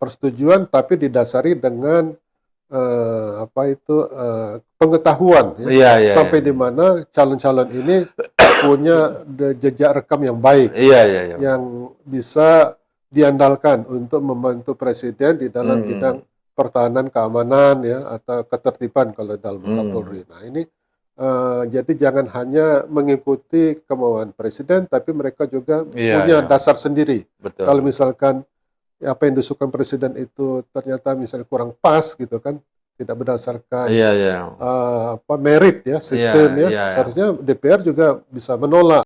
persetujuan tapi didasari dengan pengetahuan ya, Iya, iya, sampai iya. di mana calon-calon ini punya jejak rekam yang baik, Iya, iya, iya. yang bisa diandalkan untuk membantu presiden di dalam bidang pertahanan, keamanan ya, atau ketertiban kalau dalam Kapolri. Nah ini jadi jangan hanya mengikuti kemauan presiden, tapi mereka juga Iya, punya iya. dasar sendiri. Betul. Kalau misalkan apa yang disukai presiden itu ternyata misalnya kurang pas gitu kan, tidak berdasarkan Iya, iya. merit ya, sistem ya, Iya, iya. seharusnya DPR juga bisa menolak.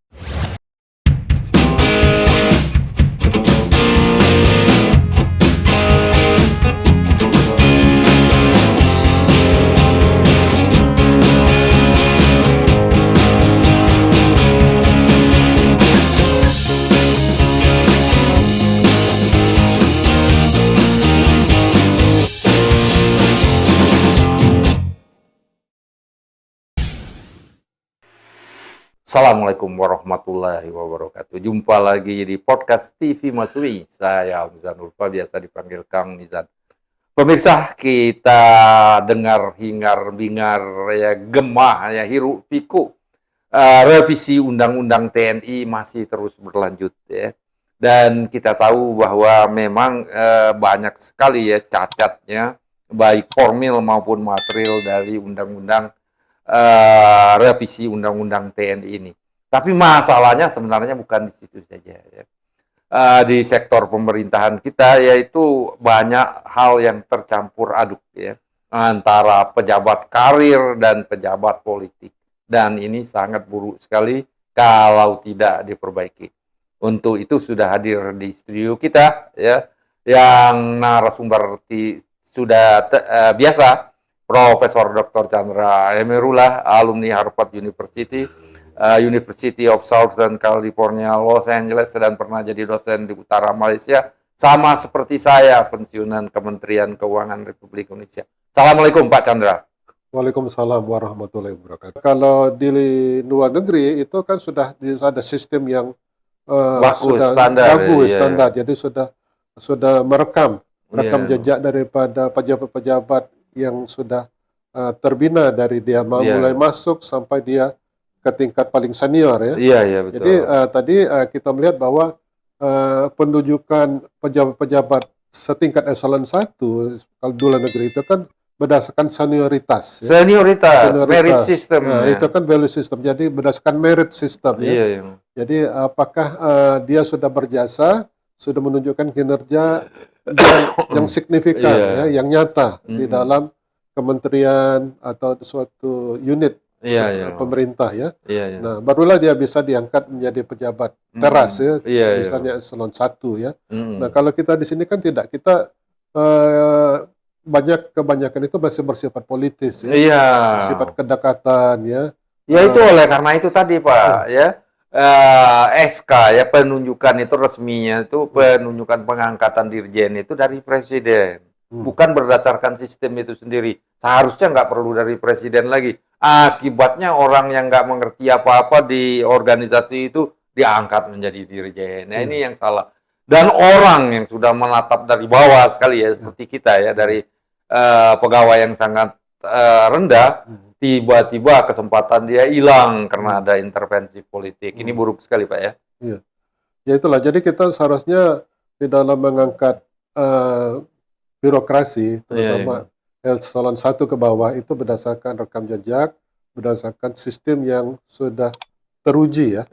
Assalamualaikum warahmatullahi wabarakatuh. Jumpa lagi di podcast TV Masui. Saya Mizan Urfa, biasa dipanggil Kang Mizan. Pemirsa, kita dengar hingar-bingar ya, gemah ya, hiruk pikuk. Revisi Undang-Undang TNI masih terus berlanjut ya. Dan kita tahu bahwa memang banyak sekali ya cacatnya, baik formil maupun material dari Undang-Undang revisi Undang-Undang TNI ini. Tapi masalahnya sebenarnya bukan di situ saja. Ya. Di sektor pemerintahan kita yaitu banyak hal yang tercampur aduk ya antara pejabat karir dan pejabat politik. Dan ini sangat buruk sekali kalau tidak diperbaiki. Untuk itu sudah hadir di studio kita ya yang narasumber sudah biasa Profesor Dr. Chandra Emerula, alumni Harvard University, University of Southern California, Los Angeles, dan pernah jadi dosen di utara Malaysia, sama seperti saya, pensiunan Kementerian Keuangan Republik Indonesia. Assalamualaikum Pak Chandra. Waalaikumsalam warahmatullahi wabarakatuh. Kalau di luar negeri itu kan sudah ada sistem yang Bagus, standar. Jadi sudah merekam jejak daripada pejabat-pejabat yang sudah terbina dari dia mulai masuk sampai dia ke tingkat paling senior ya. Iya, betul. Jadi tadi kita melihat bahwa penunjukan pejabat-pejabat setingkat eselon 1 kalau di luar negeri itu kan berdasarkan senioritas. Ya. Senioritas, merit system. Nah, itu kan value system. Jadi berdasarkan merit system ya. Iya. Jadi apakah dia sudah berjasa, sudah menunjukkan kinerja yang signifikan ya, yang nyata di dalam kementerian atau suatu unit pemerintah ya. Nah, barulah dia bisa diangkat menjadi pejabat teras ya, misalnya eselon 1 ya. Nah, kalau kita di sini kan tidak, kita kebanyakan itu masih bersifat politis ya, sifat kedekatan ya. Ya itu oleh karena itu tadi Pak ya. SK ya, penunjukan itu resminya itu penunjukan pengangkatan dirjen itu dari presiden, bukan berdasarkan sistem itu sendiri. Seharusnya nggak perlu dari presiden lagi. Akibatnya orang yang nggak mengerti apa-apa di organisasi itu diangkat menjadi dirjen. Nah ini yang salah. Dan orang yang sudah menatap dari bawah sekali ya, seperti kita ya, dari pegawai yang sangat rendah, tiba-tiba kesempatan dia hilang karena ada intervensi politik. Ini buruk sekali Pak ya. Iya. Ya itulah, jadi kita seharusnya di dalam mengangkat birokrasi, terutama eselon 1 ke bawah itu berdasarkan rekam jejak, berdasarkan sistem yang sudah teruji ya.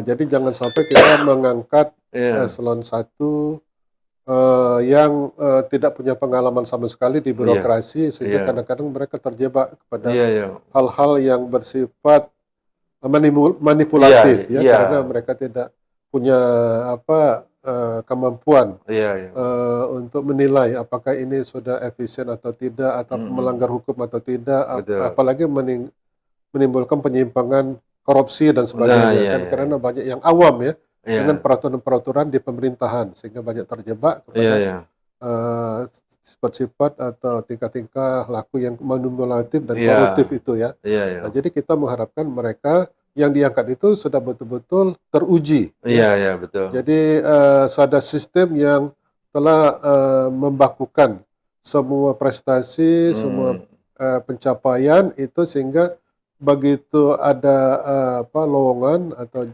Jadi jangan sampai kita mengangkat eselon 1 yang tidak punya pengalaman sama sekali di birokrasi, sehingga kadang-kadang mereka terjebak kepada hal-hal yang bersifat manipulatif karena mereka tidak punya kemampuan untuk menilai apakah ini sudah efisien atau tidak, atau melanggar hukum atau tidak, apalagi menimbulkan penyimpangan korupsi dan sebagainya karena banyak yang awam ya dengan peraturan-peraturan di pemerintahan, sehingga banyak terjebak kepada sifat-sifat atau tingkah-tingkah laku yang manipulatif dan koruptif itu ya. Nah, jadi kita mengharapkan mereka yang diangkat itu sudah betul-betul teruji. Betul. Jadi ada sistem yang telah membakukan semua prestasi, semua pencapaian itu, sehingga begitu ada lowongan atau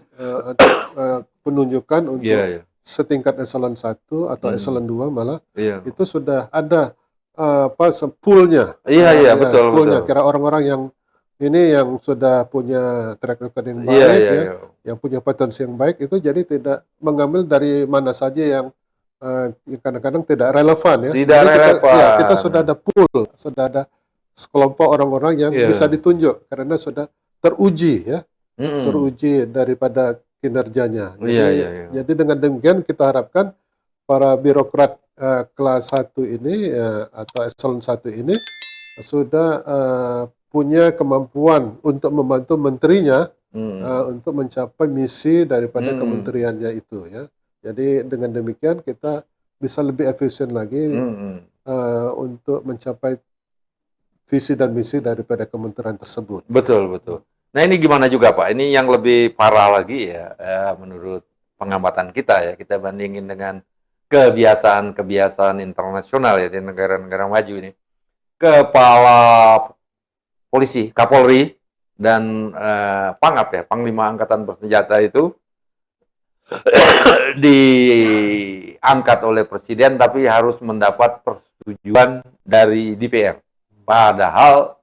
penunjukan untuk Iya, iya. setingkat eselon 1 atau eselon 2 malah, Iya. itu sudah ada poolnya. Iya, iya, betul, Poolnya, betul. kira orang-orang yang sudah punya track record yang Iya, baik, iya, ya, iya. yang punya potensi yang baik, itu jadi tidak mengambil dari mana saja yang kadang-kadang tidak relevan, ya. Tidak Sebenarnya kita relevan. sudah ada pool, sudah ada sekelompok orang-orang yang Iya. bisa ditunjuk karena sudah teruji, ya, Mm-mm. teruji daripada kinerjanya. Iya, iya, iya. Jadi dengan demikian kita harapkan para birokrat kelas 1 ini atau eselon 1 ini sudah punya kemampuan untuk membantu menterinya untuk mencapai misi daripada kementeriannya itu, ya. Jadi dengan demikian kita bisa lebih efisien lagi untuk mencapai visi dan misi daripada kementerian tersebut. Betul, betul. Nah, ini gimana juga, Pak? Ini yang lebih parah lagi, ya, menurut pengamatan kita, ya. Kita bandingin dengan kebiasaan-kebiasaan internasional, ya, di negara-negara maju ini. Kepala polisi, Kapolri, dan Pangap, ya, Panglima Angkatan Bersenjata itu diangkat oleh Presiden, tapi harus mendapat persetujuan dari DPR. Padahal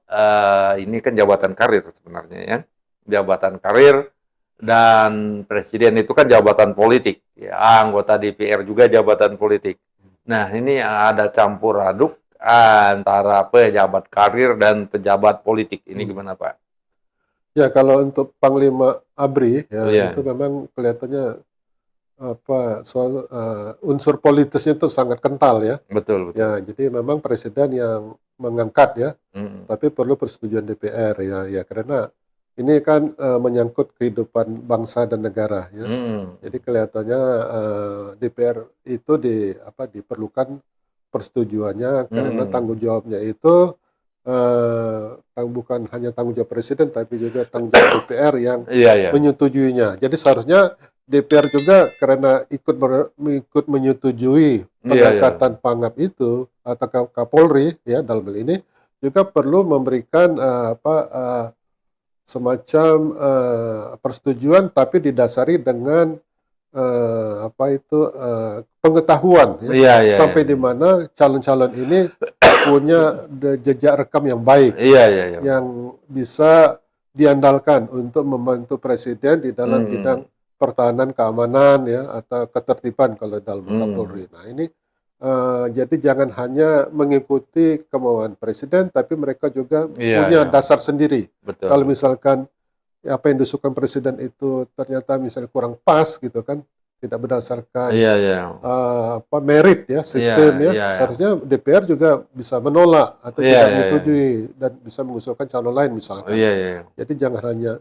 ini kan jabatan karir sebenarnya, ya. Jabatan karir, dan Presiden itu kan jabatan politik. Ya, anggota DPR juga jabatan politik. Nah, ini ada campur aduk antara pejabat karir dan pejabat politik. Ini gimana, Pak? Ya, kalau untuk Panglima ABRI, ya, Iya. itu memang kelihatannya soal unsur politisnya itu sangat kental, ya. Betul, betul. Ya, jadi memang Presiden yang mengangkat, ya, tapi perlu persetujuan DPR, ya, karena ini kan menyangkut kehidupan bangsa dan negara, ya. Jadi kelihatannya DPR itu diperlukan persetujuannya, karena tanggung jawabnya itu bukan hanya tanggung jawab Presiden, tapi juga tanggung jawab DPR yang menyetujuinya. Jadi seharusnya DPR juga, karena ikut menyetujui pengangkatan Pangap itu atau Kapolri, ya, dalam hal ini juga perlu memberikan semacam persetujuan, tapi didasari dengan pengetahuan, ya, sampai di mana calon-calon ini punya jejak rekam yang baik, yang bisa diandalkan untuk membantu Presiden di dalam bidang pertahanan, keamanan, ya, atau ketertiban kalau dalam Kapolri. Nah, ini jadi jangan hanya mengikuti kemauan Presiden, tapi mereka juga punya dasar sendiri. Betul. Kalau misalkan apa yang disukai Presiden itu ternyata misalnya kurang pas, gitu kan, tidak berdasarkan merit, ya, sistem, ya, seharusnya DPR juga bisa menolak atau tidak menyetujui dan bisa mengusulkan calon lain misalkan. Jadi jangan hanya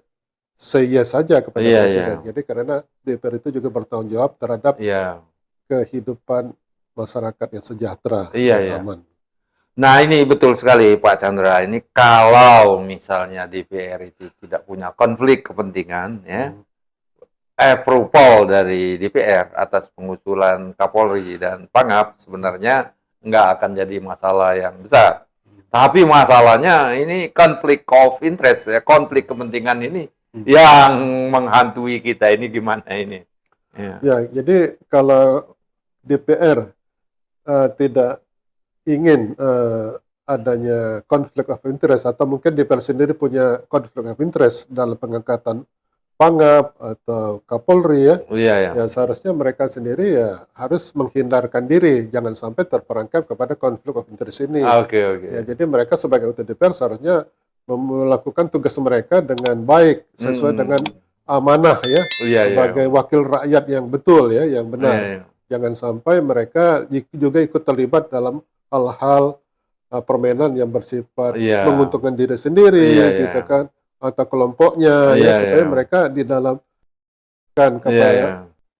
say yes saja kepada Presiden. Jadi karena DPR itu juga bertanggung jawab terhadap kehidupan masyarakat yang sejahtera dan aman. Nah, ini betul sekali, Pak Chandra. Ini kalau misalnya DPR itu tidak punya konflik kepentingan, ya, approval dari DPR atas pengusulan Kapolri dan Pangap, sebenarnya nggak akan jadi masalah yang besar. Tapi masalahnya ini konflik of interest, ya, konflik kepentingan ini yang menghantui kita. Ini gimana ini? Ya, jadi kalau DPR tidak ingin adanya konflik of interest, atau mungkin DPR sendiri punya konflik of interest dalam pengangkatan Pangap atau Kapolri, ya, ya, seharusnya mereka sendiri ya harus menghindarkan diri, jangan sampai terperangkap kepada konflik of interest ini. Ya, jadi mereka sebagai anggota DPR seharusnya melakukan tugas mereka dengan baik, sesuai dengan amanah, ya, sebagai wakil rakyat yang betul, ya, yang benar. Jangan sampai mereka juga ikut terlibat dalam hal-hal permainan yang bersifat menguntungkan diri sendiri, gitu kan, atau kelompoknya, ya, supaya mereka di dalam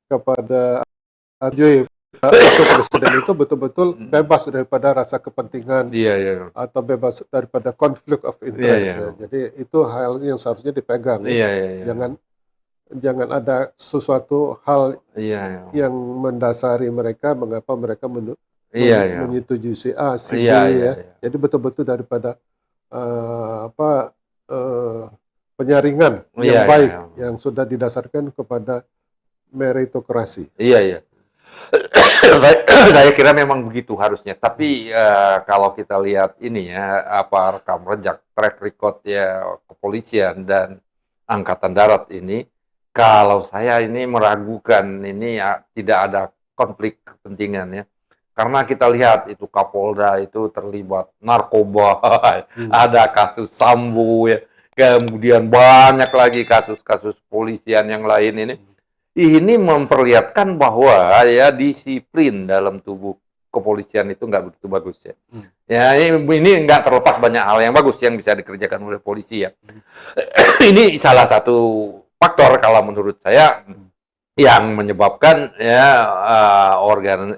kepada Presiden itu betul-betul bebas daripada rasa kepentingan, atau bebas daripada konflik of interest. Ya. Jadi itu hal yang seharusnya dipegang, ya. Jangan jangan ada sesuatu hal Iya, yang mendasari mereka mengapa mereka iya, iya, menyetujui si A, si B iya, iya, ya. iya, Jadi betul-betul daripada eh, penyaringan iya, yang iya, baik iya, yang sudah didasarkan kepada meritokrasi. iya, iya. saya, saya kira memang begitu harusnya. Tapi kalau kita lihat ini ya, apa rekam jejak track record ya kepolisian dan angkatan darat ini, kalau saya ini meragukan ini ya, tidak ada konflik kepentingan ya. Karena kita lihat itu Kapolda itu terlibat narkoba, ada kasus Sambo ya, kemudian banyak lagi kasus-kasus polisian yang lain ini. Ini memperlihatkan bahwa ya disiplin dalam tubuh kepolisian itu nggak begitu bagus ya. Ya ini nggak terlepas banyak hal yang bagus yang bisa dikerjakan oleh polisi ya. Ini salah satu faktor kalau menurut saya yang menyebabkan ya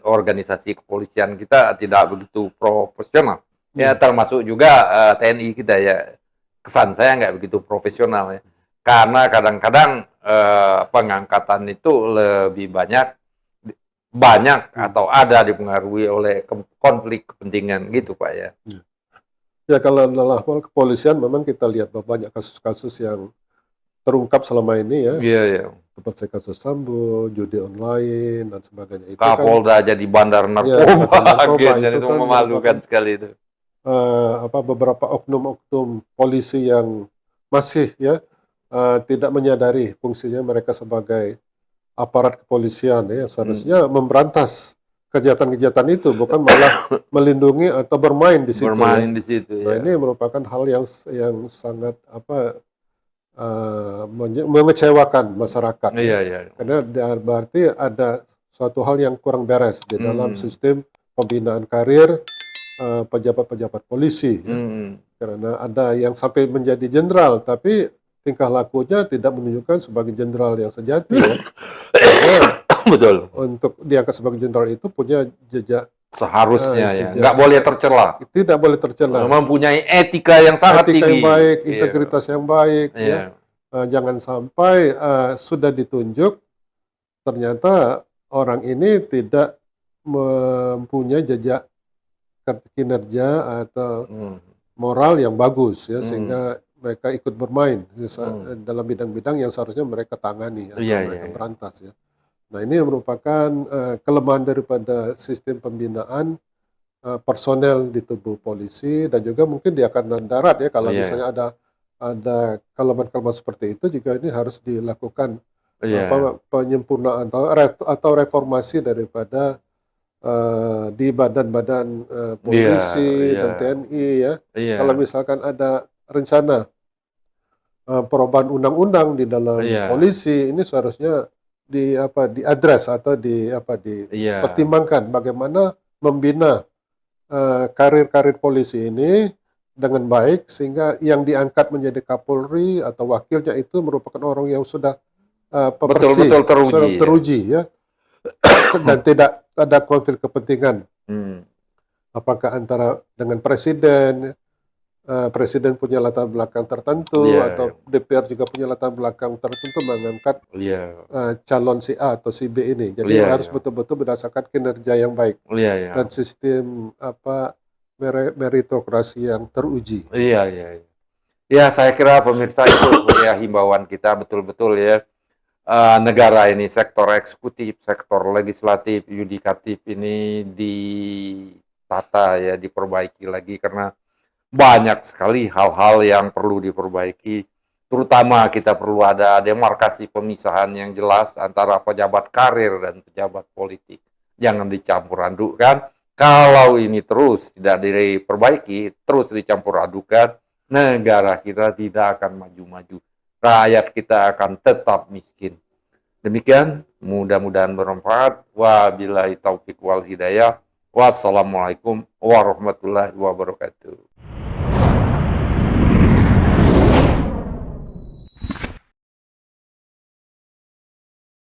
organisasi kepolisian kita tidak begitu profesional. Ya termasuk juga TNI kita ya. Kesan saya nggak begitu profesional ya. Karena kadang-kadang pengangkatan itu lebih banyak atau ada dipengaruhi oleh konflik kepentingan gitu Pak ya. Ya kalau dalam hal kepolisian memang kita lihat bahwa banyak kasus-kasus yang terungkap selama ini ya. Iya, iya. Seperti kasus Sambo, judi online dan sebagainya. Itu Kapolda jadi bandar narkoba, narkoba dan itu itu kan memalukan sekali itu. beberapa oknum-oknum polisi yang masih ya tidak menyadari fungsinya mereka sebagai aparat kepolisian ya seharusnya memberantas kejahatan-kejahatan itu bukan malah melindungi atau bermain di situ Bermain ya. di situ Nah ya. ini merupakan hal yang sangat mengecewakan masyarakat ya. Iya, iya. Karena berarti ada suatu hal yang kurang beres di dalam sistem pembinaan karir pejabat-pejabat polisi ya. Karena ada yang sampai menjadi jenderal tapi tingkah lakunya tidak menunjukkan sebagai jenderal yang sejati ya. Karena Betul. untuk diangkat sebagai jenderal itu punya jejak Seharusnya ya, jejak nggak boleh tercela. tidak boleh tercela. Mempunyai etika yang sangat Etika tinggi. yang baik, Iya. integritas yang baik Iya. ya. Jangan sampai sudah ditunjuk ternyata orang ini tidak mempunyai jejak kinerja atau moral yang bagus ya sehingga mereka ikut bermain dalam bidang-bidang yang seharusnya mereka tangani atau mereka berantas ya. Nah ini merupakan kelemahan daripada sistem pembinaan personel di tubuh polisi dan juga mungkin di angkatan darat ya kalau misalnya ada kelemahan-kelemahan seperti itu juga ini harus dilakukan penyempurnaan atau reformasi daripada di badan-badan polisi dan TNI ya. Kalau misalkan ada rencana perubahan undang-undang di dalam polisi ini seharusnya diadres atau dipertimbangkan bagaimana membina karir-karir polisi ini dengan baik sehingga yang diangkat menjadi Kapolri atau wakilnya itu merupakan orang yang sudah betul-betul teruji ya. Dan tidak ada konflik kepentingan. Apakah antara dengan presiden, presiden punya latar belakang tertentu atau DPR juga punya latar belakang tertentu mengangkat calon si A atau si B ini. Jadi harus betul-betul berdasarkan kinerja yang baik dan sistem meritokrasi yang teruji. Ya, saya kira pemirsa itu ya himbauan kita betul-betul ya. Negara ini sektor eksekutif, sektor legislatif, yudikatif ini ditata ya, diperbaiki lagi karena banyak sekali hal-hal yang perlu diperbaiki. Terutama kita perlu ada demarkasi pemisahan yang jelas antara pejabat karir dan pejabat politik. Jangan dicampur adukkan. Kalau ini terus tidak diperbaiki, terus dicampur adukan, negara kita tidak akan maju-maju. Rakyat kita akan tetap miskin. Demikian, mudah-mudahan bermanfaat. Wabillahi taufiq wal hidayah. Wassalamualaikum warahmatullahi wabarakatuh.